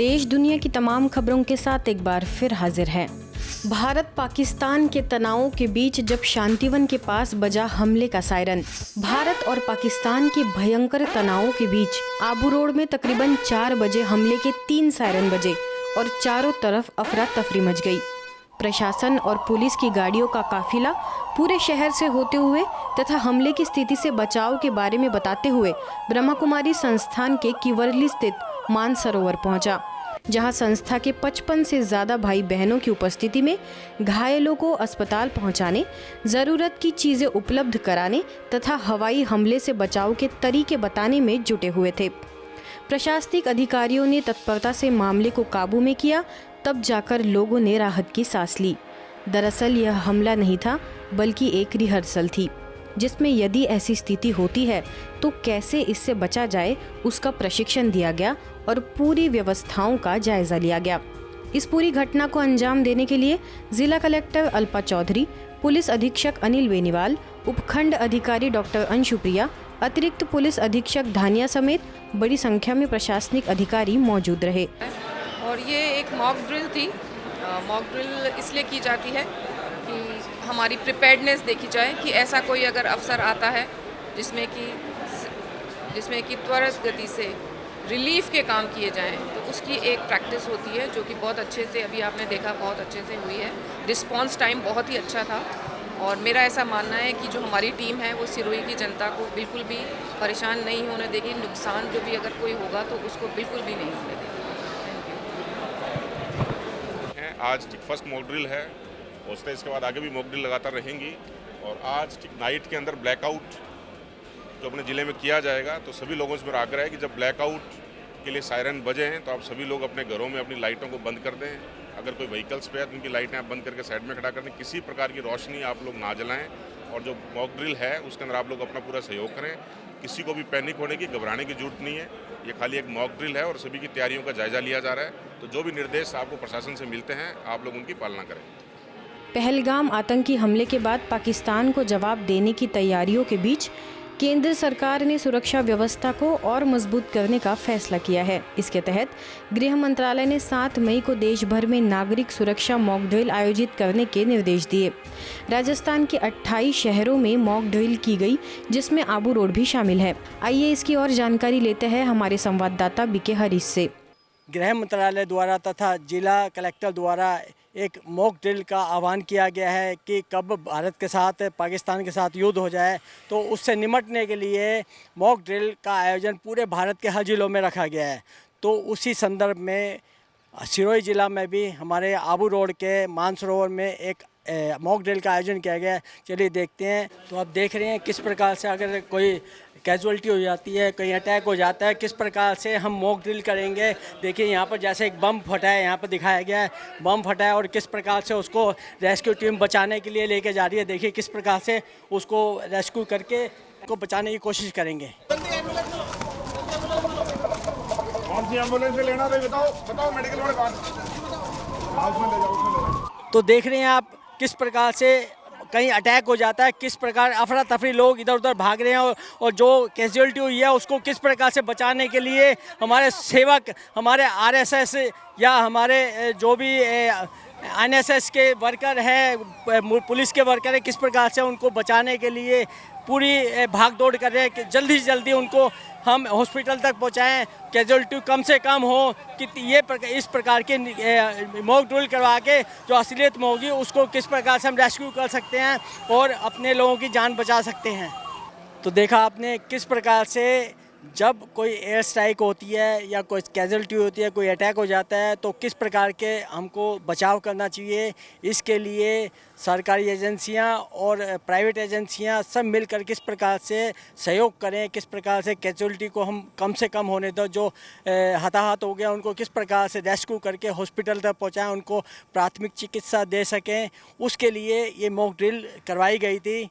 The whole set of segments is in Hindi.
देश दुनिया की तमाम खबरों के साथ एक बार फिर हाजिर है। भारत पाकिस्तान के तनावों के बीच जब शांतिवन के पास बजा हमले का सायरन, भारत और पाकिस्तान के भयंकर तनावों के बीच आबू रोड में तकरीबन 4 बजे हमले के 3 सायरन बजे और चारों तरफ अफरा तफरी मच गई। प्रशासन और पुलिस की गाड़ियों का काफिला पूरे शहर से होते हुए तथा हमले की स्थिति से बचाव के बारे में बताते हुए ब्रह्मा कुमारी संस्थान के किवरली स्थित मानसरोवर पहुंचा, जहां संस्था के 55 से ज़्यादा भाई बहनों की उपस्थिति में घायलों को अस्पताल पहुंचाने, ज़रूरत की चीज़ें उपलब्ध कराने तथा हवाई हमले से बचाव के तरीके बताने में जुटे हुए थे। प्रशासनिक अधिकारियों ने तत्परता से मामले को काबू में किया, तब जाकर लोगों ने राहत की सांस ली। दरअसल यह हमला नहीं था बल्कि एक रिहर्सल थी, जिसमें यदि ऐसी स्थिति होती है तो कैसे इससे बचा जाए उसका प्रशिक्षण दिया गया और पूरी व्यवस्थाओं का जायजा लिया गया। इस पूरी घटना को अंजाम देने के लिए जिला कलेक्टर अल्पा चौधरी, पुलिस अधीक्षक अनिल बेनीवाल, उपखंड अधिकारी डॉक्टर अंशुप्रिया, अतिरिक्त पुलिस अधीक्षक धानिया समेत बड़ी संख्या में प्रशासनिक अधिकारी मौजूद रहे। और ये एक मॉक ड्रिल थी। मॉक ड्रिल इसलिए की जाती है कि हमारी प्रिपेयर्डनेस देखी जाए कि ऐसा कोई अगर अवसर आता है जिसमें कि त्वरित गति से रिलीफ के काम किए जाएं, तो उसकी एक प्रैक्टिस होती है जो कि बहुत अच्छे से अभी आपने देखा बहुत अच्छे से हुई है। रिस्पांस टाइम बहुत ही अच्छा था और मेरा ऐसा मानना है कि जो हमारी टीम है वो सिरोही की जनता को बिल्कुल भी परेशान नहीं होने देगी। नुकसान जो भी अगर कोई होगा तो उसको बिल्कुल भी नहीं होने देगी। आज फर्स्ट मॉक ड्रिल है, उससे इसके बाद आगे भी मॉक ड्रिल लगातार रहेंगी। और आज नाइट के अंदर ब्लैकआउट जो अपने ज़िले में किया जाएगा, तो सभी लोगों से मेरा आग्रह है कि जब ब्लैकआउट के लिए सायरन बजे हैं तो आप सभी लोग अपने घरों में अपनी लाइटों को बंद कर दें। अगर कोई व्हीकल्स पे है तो उनकी लाइटें आप बंद करके साइड में खड़ा कर दें। किसी प्रकार की रोशनी आप लोग ना जलाएं और जो मॉक ड्रिल है उसके अंदर आप लोग अपना पूरा सहयोग करें। किसी को भी पैनिक होने की, घबराने की जरूरत नहीं है। ये खाली एक मॉक ड्रिल है और सभी की तैयारियों का जायजा लिया जा रहा है। तो जो भी निर्देश आपको प्रशासन से मिलते हैं आप लोग उनकी पालना करें। पहलगाम आतंकी हमले के बाद पाकिस्तान को जवाब देने की तैयारियों के बीच केंद्र सरकार ने सुरक्षा व्यवस्था को और मजबूत करने का फैसला किया है। इसके तहत गृह मंत्रालय ने 7 मई को देश भर में नागरिक सुरक्षा मॉक ड्रिल आयोजित करने के निर्देश दिए। राजस्थान के 28 शहरों में मॉक ड्रिल की गई, जिसमें आबू रोड भी शामिल है। आइए इसकी और जानकारी लेते हैं हमारे संवाददाता बीके हरीश से। गृह मंत्रालय द्वारा तथा जिला कलेक्टर द्वारा एक मॉक ड्रिल का आह्वान किया गया है कि कब भारत के साथ पाकिस्तान के साथ युद्ध हो जाए तो उससे निपटने के लिए मॉक ड्रिल का आयोजन पूरे भारत के हर जिलों में रखा गया है। तो उसी संदर्भ में सिरोही जिला में भी हमारे आबू रोड के मानसरोवर में एक मॉक ड्रिल का आयोजन किया गया है। चलिए देखते हैं। तो आप देख रहे हैं किस प्रकार से अगर कोई कैजुअल्टी हो जाती है, कहीं अटैक हो जाता है, किस प्रकार से हम मॉक ड्रिल करेंगे। देखिए यहाँ पर जैसे एक बम फटा है, यहाँ पर दिखाया गया है बम फटा है और किस प्रकार से उसको रेस्क्यू टीम बचाने के लिए लेके जा रही है। देखिए किस प्रकार से उसको रेस्क्यू करके उसको बचाने की कोशिश करेंगे। कौन सी एम्बुलेंस से लेना है बताओ मेडिकल वाले उसमें ले जाओ। तो देख रहे हैं आप किस प्रकार से कहीं अटैक हो जाता है, किस प्रकार अफरा तफरी लोग इधर उधर भाग रहे हैं और जो कैजुअल्टी हुई है उसको किस प्रकार से बचाने के लिए हमारे सेवक, हमारे आरएसएस या हमारे जो भी एनएसएस के वर्कर हैं, पुलिस के वर्कर हैं, किस प्रकार से उनको बचाने के लिए पूरी भाग दौड़ कर रहे हैं कि जल्दी से जल्दी उनको हम हॉस्पिटल तक पहुंचाएं, कैजुअल्टी कम से कम हो। कि इस प्रकार के मॉक ड्रिल करवा के जो असलियत में होगी उसको किस प्रकार से हम रेस्क्यू कर सकते हैं और अपने लोगों की जान बचा सकते हैं। तो देखा आपने किस प्रकार से जब कोई एयर स्ट्राइक होती है या कोई कैजुअल्टी होती है, कोई अटैक हो जाता है तो किस प्रकार के हमको बचाव करना चाहिए। इसके लिए सरकारी एजेंसियां और प्राइवेट एजेंसियां सब मिलकर किस प्रकार से सहयोग करें, किस प्रकार से कैजुअल्टी को हम कम से कम होने दो, जो हताहत हो गया उनको किस प्रकार से रेस्क्यू करके हॉस्पिटल तक पहुँचाएँ, उनको प्राथमिक चिकित्सा दे सकें। उसके लिए ये मॉक ड्रिल करवाई गई थी।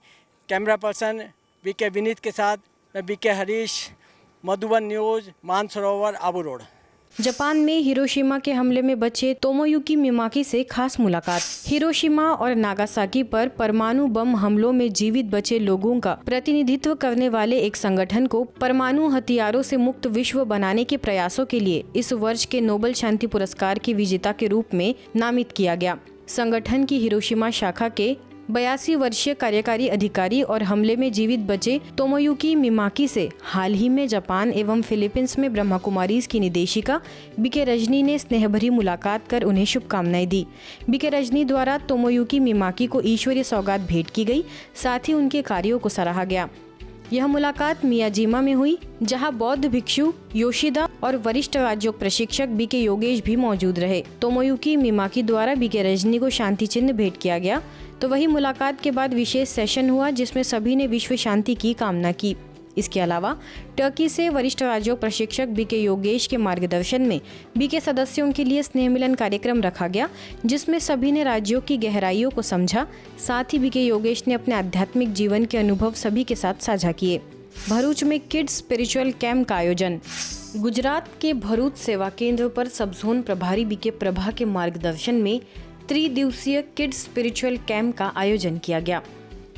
कैमरा पर्सन बीके विनीत के साथ मैं BK Harish, Madhuban news, Mansarovar, Abu road. Japan में हिरोशिमा के हमले में बचे तोमोयुकी मिमाकी से खास मुलाकात। हिरोशिमा और नागासाकी पर परमाणु बम हमलों में जीवित बचे लोगों का प्रतिनिधित्व करने वाले एक संगठन को परमाणु हथियारों से मुक्त विश्व बनाने के प्रयासों के लिए इस वर्ष के नोबेल शांति पुरस्कार की विजेता के रूप में नामित किया गया। संगठन की हिरोशिमा शाखा के 82 वर्षीय कार्यकारी अधिकारी और हमले में जीवित बचे तोमोयुकी मिमाकी से हाल ही में जापान एवं फिलीपींस में ब्रह्मा कुमारीज की निदेशिका बीके रजनी ने स्नेहभरी मुलाकात कर उन्हें शुभकामनाएं दी। बीके रजनी द्वारा तोमोयुकी मिमाकी को ईश्वरीय सौगात भेंट की गई, साथ ही उनके कार्यों को सराहा गया। यह मुलाकात मियाजिमा में हुई, जहां बौद्ध भिक्षु योशिदा और वरिष्ठ राजयोग प्रशिक्षक बीके योगेश भी मौजूद रहे। तोमोयुकी मिमाकी द्वारा बीके रजनी को शांति चिन्ह भेंट किया गया, तो वही मुलाकात के बाद विशेष सेशन हुआ जिसमें सभी ने विश्व शांति की कामना की। इसके अलावा टर्की से वरिष्ठ राजयोग प्रशिक्षक बीके योगेश के मार्गदर्शन में बीके सदस्यों के लिए स्नेह मिलन कार्यक्रम रखा गया, जिसमें सभी ने राज्यों की गहराइयों को समझा। साथ ही बीके योगेश ने अपने आध्यात्मिक जीवन के अनुभव सभी के साथ साझा किए। भरूच में किड्स स्पिरिचुअल कैंप का आयोजन। गुजरात के भरूच सेवा केंद्र पर सब जोन प्रभारी बीके प्रभा के मार्गदर्शन में त्रिदिवसीय किड्स स्पिरिचुअल कैंप का आयोजन किया गया।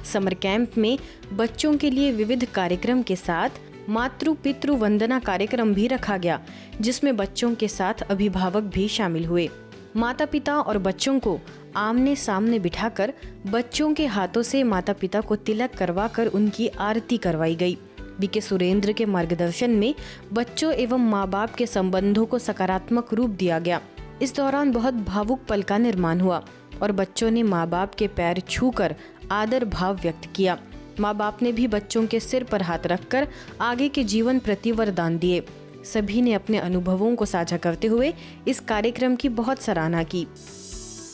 समर कैंप में बच्चों के लिए विविध कार्यक्रम के साथ मातृ पितृ वंदना कार्यक्रम भी रखा गया, जिसमें बच्चों के साथ अभिभावक भी शामिल हुए। माता पिता और बच्चों को आमने सामने बिठाकर बच्चों के हाथों से माता पिता को तिलक करवाकर उनकी आरती करवाई गई। बीके सुरेंद्र के मार्गदर्शन में बच्चों एवं माँ बाप के संबंधों को सकारात्मक रूप दिया गया। इस दौरान बहुत भावुक पल का निर्माण हुआ और बच्चों ने माँ बाप के पैर छूकर आदर भाव व्यक्त किया। माँ बाप ने भी बच्चों के सिर पर हाथ रखकर आगे के जीवन प्रति वरदान दिए। सभी ने अपने अनुभवों को साझा करते हुए इस कार्यक्रम की बहुत सराहना की।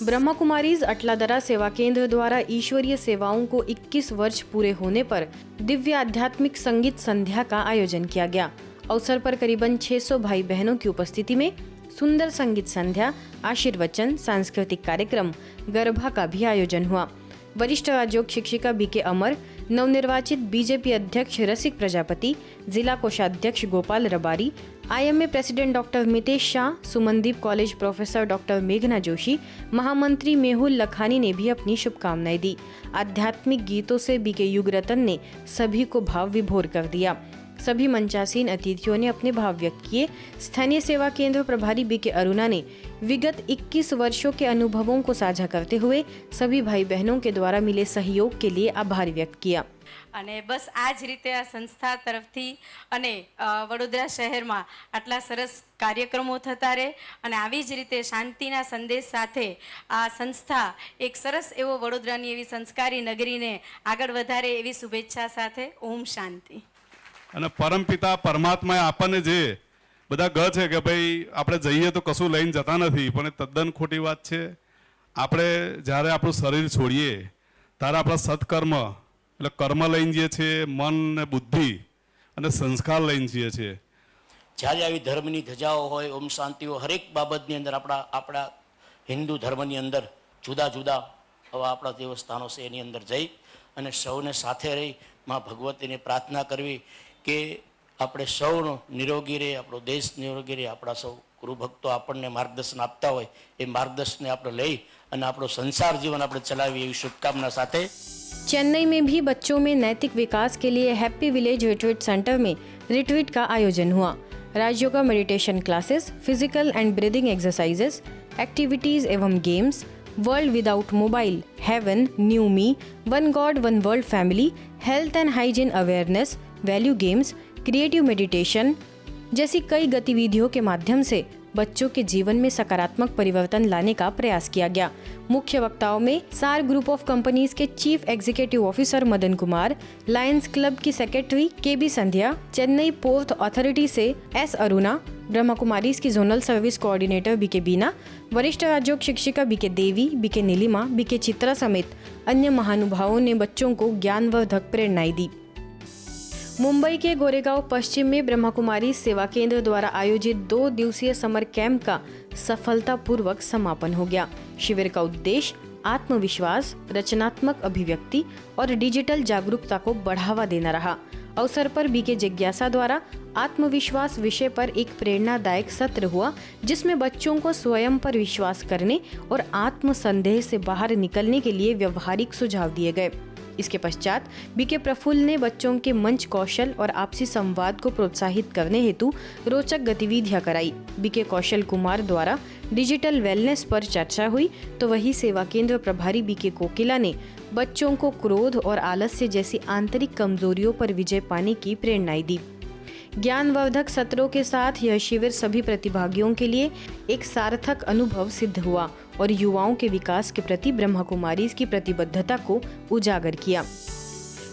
ब्रह्मा कुमारीज अटलादरा सेवा केंद्र द्वारा ईश्वरीय सेवाओं को 21 वर्ष पूरे होने पर दिव्य आध्यात्मिक संगीत संध्या का आयोजन किया गया। अवसर पर करीबन 600 भाई बहनों की उपस्थिति में सुंदर संगीत संध्या, आशीर्वचन, सांस्कृतिक कार्यक्रम, गरबा का भी आयोजन हुआ। वरिष्ठ राजयोग शिक्षिका बीके अमर, नवनिर्वाचित बीजेपी अध्यक्ष रसिक प्रजापति, जिला कोषाध्यक्ष Gopal Rabari, IMA president doctor Mitesh Shah, Sumandeep college professor doctor मेघना जोशी, महामंत्री मेहुल लखानी ने भी अपनी शुभकामनाएं दी। आध्यात्मिक गीतों से बीके युगरतन ने सभी को भाव विभोर कर दिया। सभी मंचासीन अतिथियों ने अपने भाव व्यक्त किए। स्थानीय सेवा केंद्र प्रभारी बीके अरुणा ने विगत 21 वर्षों के अनुभवों को साझा करते हुए सभी भाई बहनों के द्वारा मिले सहयोग के लिए आभार व्यक्त किया। અને બસ આ જ રીતે આ સંસ્થા તરફથી અને વડોદરા શહેરમાં આટલા સરસ કાર્યક્રમો થતા રહે અને આવી જ રીતે શાંતિના સંદેશ સાથે આ સંસ્થા એક સરસ એવો વડોદરાની એવી સંસ્કારી નગરીને આગળ વધારે એવી શુભેચ્છા સાથે ઓમ શાંતિ। અને પરમપિતા પરમાત્માએ આપણને જે બધા ગ છે કે ભાઈ આપણે જઈએ તો કશું લઈને જતા નથી, પણ એ તદ્દન ખોટી વાત છે। આપણે જ્યારે આપણું શરીર છોડીએ ત્યારે આપણા સત્કર્મ એટલે કર્મ લઈને જઈએ છીએ, મન ને બુદ્ધિ અને સંસ્કાર લઈને જઈએ છીએ। જ્યારે આવી ધર્મની ધજાઓ હોય, ઓમ શાંતિઓ હરેક બાબતની અંદર આપણા હિન્દુ ધર્મની અંદર જુદા જુદા આવા આપણા દેવસ્થાનો છે એની અંદર જઈ અને સૌને સાથે રહી માં ભગવતીને પ્રાર્થના કરવી કે આપણે સૌ નિરોગી રહે, આપણો દેશ નિરોગી રહે, આપણા સૌ ગુરુભક્તો આપણને માર્ગદર્શન આપતા હોય એ માર્ગદર્શનને આપણે લઈ અને આપણો સંસાર जीवन આપણે ચલાવીએ એવી શુભકામના સાથે। चेन्नई में भी बच्चों में नैतिक विकास के लिए हैप्पी विलेज रिट्रीट सेंटर में रिट्रीट का आयोजन हुआ। Rajyoga meditation classes, physical and breathing exercises, activities एवं games, world without mobile, heaven, new me, one god one world family, health and hygiene awareness, value games, creative meditation जैसी कई गतिविधियों के माध्यम से बच्चों के जीवन में सकारात्मक परिवर्तन लाने का प्रयास किया गया। मुख्य वक्ताओं में सार ग्रुप ऑफ कंपनीज के chief executive officer Madan Kumar, Lions club की सेक्रेटरी KB संध्या, चेन्नई पोर्ट अथॉरिटी से S अरुणा, ब्रह्मा कुमारीज की जोनल सर्विस कोऑर्डिनेटर BK बीना, वरिष्ठ राजयोग शिक्षिका BK देवी, BK नीलिमा, BK चित्रा समेत अन्य महानुभावों ने बच्चों को ज्ञानवर्धक प्रेरणाएं दी। मुंबई के गोरेगांव पश्चिम में ब्रह्मा कुमारी सेवा केंद्र द्वारा आयोजित 2 दिवसीय समर कैंप का सफलतापूर्वक समापन हो गया। शिविर का उद्देश्य आत्मविश्वास, रचनात्मक अभिव्यक्ति और डिजिटल जागरूकता को बढ़ावा देना रहा। अवसर पर बीके जिज्ञासा द्वारा आत्मविश्वास विषय पर एक प्रेरणादायक सत्र हुआ, जिसमें बच्चों को स्वयं पर विश्वास करने और आत्मसंदेह से बाहर निकलने के लिए व्यवहारिक सुझाव दिए गए। इसके पश्चात बीके प्रफुल्ल ने बच्चों के मंच कौशल और आपसी संवाद को प्रोत्साहित करने हेतु रोचक गतिविधियां कराई। बीके कौशल कुमार द्वारा डिजिटल वेलनेस पर चर्चा हुई, तो वही सेवा केंद्र प्रभारी बीके कोकिला ने बच्चों को क्रोध और आलस्य जैसी आंतरिक कमजोरियों पर विजय पाने की प्रेरणाएं दी। ज्ञानवर्धक सत्रों के साथ यह शिविर सभी प्रतिभागियों के लिए एक सार्थक अनुभव सिद्ध हुआ और युवाओं के विकास के प्रति ब्रह्मा कुमारीज की प्रतिबद्धता को उजागर किया।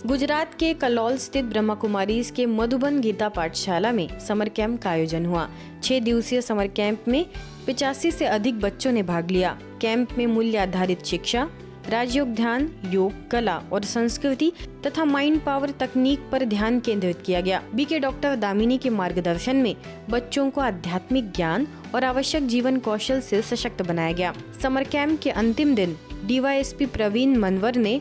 गुजरात के कलोल स्थित ब्रह्मा कुमारीज के मधुबन गीता पाठशाला में समर कैंप का आयोजन हुआ। 6 दिवसीय समर कैंप में 85 से अधिक बच्चों ने भाग लिया। कैंप में मूल्य आधारित शिक्षा, राजयोग ध्यान, योग, कला और संस्कृति तथा माइंड पावर तकनीक पर ध्यान केंद्रित किया गया। बीके डॉक्टर दामिनी के मार्गदर्शन में बच्चों को आध्यात्मिक ज्ञान और आवश्यक जीवन कौशल से सशक्त बनाया गया। समर कैंप के अंतिम दिन डीवाईएसपी प्रवीण मनवर ने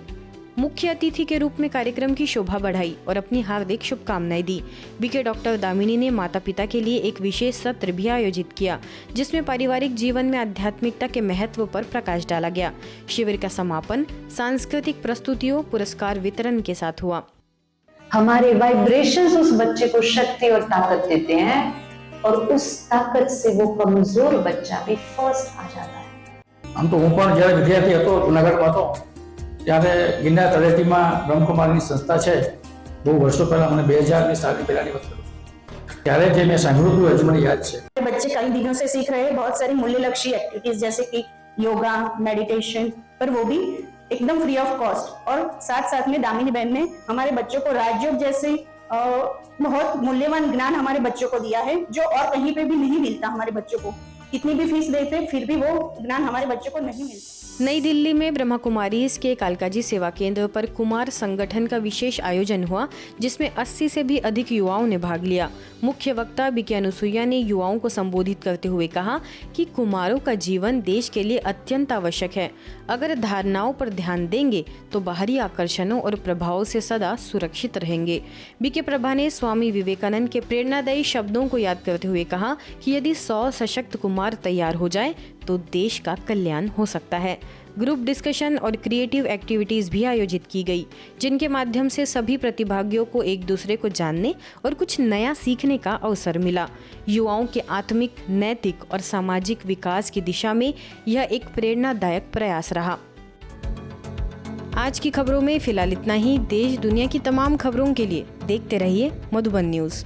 मुख्य अतिथि के रूप में कार्यक्रम की शोभा बढ़ाई और अपनी हार्दिक शुभकामनाएं दी। बीके डॉक्टर दामिनी ने माता पिता के लिए एक विशेष सत्र भी आयोजित किया, जिसमें पारिवारिक जीवन में आध्यात्मिकता के महत्व पर प्रकाश डाला गया। शिविर का समापन सांस्कृतिक प्रस्तुतियों, पुरस्कार वितरण के साथ हुआ। हमारे वाइब्रेशंस उस बच्चे को शक्ति और ताकत देते हैं और उस ताकत से वो कमजोर बच्चा भी फर्स्ट आ जाता है। આમ તો હું પણ જ્યારે વિદ્યાર્થી હતો જુનાગઢમાં હતો ત્યારે ગિરનાર તળેટીમાં બ્રહ્મકુમારીની સંસ્થા છે, બહુ વર્ષો પહેલા, મને 2000ની સાલની પહેલાની વસ્તુ, ત્યારે જે મેં સાંભળ્યું હતું હજુ મને યાદ છે। बच्चे कई दिनों से सीख रहे हैं बहुत सारी मूल्यलक्षी एक्टिविटीज जैसे कि योगा, मेडिटेशन, पर वो भी एकदम फ्री ऑफ कॉस्ट। और साथ साथ में दामिनी बहन ने हमारे बच्चों को राजयोग जैसे बहुत मूल्यवान ज्ञान हमारे बच्चों को दिया है, जो और कहीं पे भी नहीं मिलता। हमारे बच्चों को कितनी भी फीस देते फिर भी वो ज्ञान हमारे बच्चों को नहीं मिलता। नई दिल्ली में ब्रह्मा कुमारीज के कालकाजी सेवा केंद्र पर कुमार संगठन का विशेष आयोजन हुआ, जिसमें 80 से भी अधिक युवाओं ने भाग लिया। मुख्य वक्ता बीके अनुसुईया ने युवाओं को संबोधित करते हुए कहा कि कुमारों का जीवन देश के लिए अत्यंत आवश्यक है। अगर धारणाओं पर ध्यान देंगे तो बाहरी आकर्षणों और प्रभावों से सदा सुरक्षित रहेंगे। बीके प्रभा ने स्वामी विवेकानंद के प्रेरणादायी शब्दों को याद करते हुए कहा कि यदि 100 सशक्त कुमार तैयार हो जाए तो देश का कल्याण हो सकता है। ग्रुप डिस्कशन और क्रिएटिव एक्टिविटीज भी आयोजित की गई, जिनके माध्यम से सभी प्रतिभागियों को एक दूसरे को जानने और कुछ नया सीखने का अवसर मिला। युवाओं के आत्मिक, नैतिक और सामाजिक विकास की दिशा में यह एक प्रेरणादायक प्रयास रहा। आज की खबरों में फिलहाल इतना ही। देश दुनिया की तमाम खबरों के लिए देखते रहिए मधुबन न्यूज़।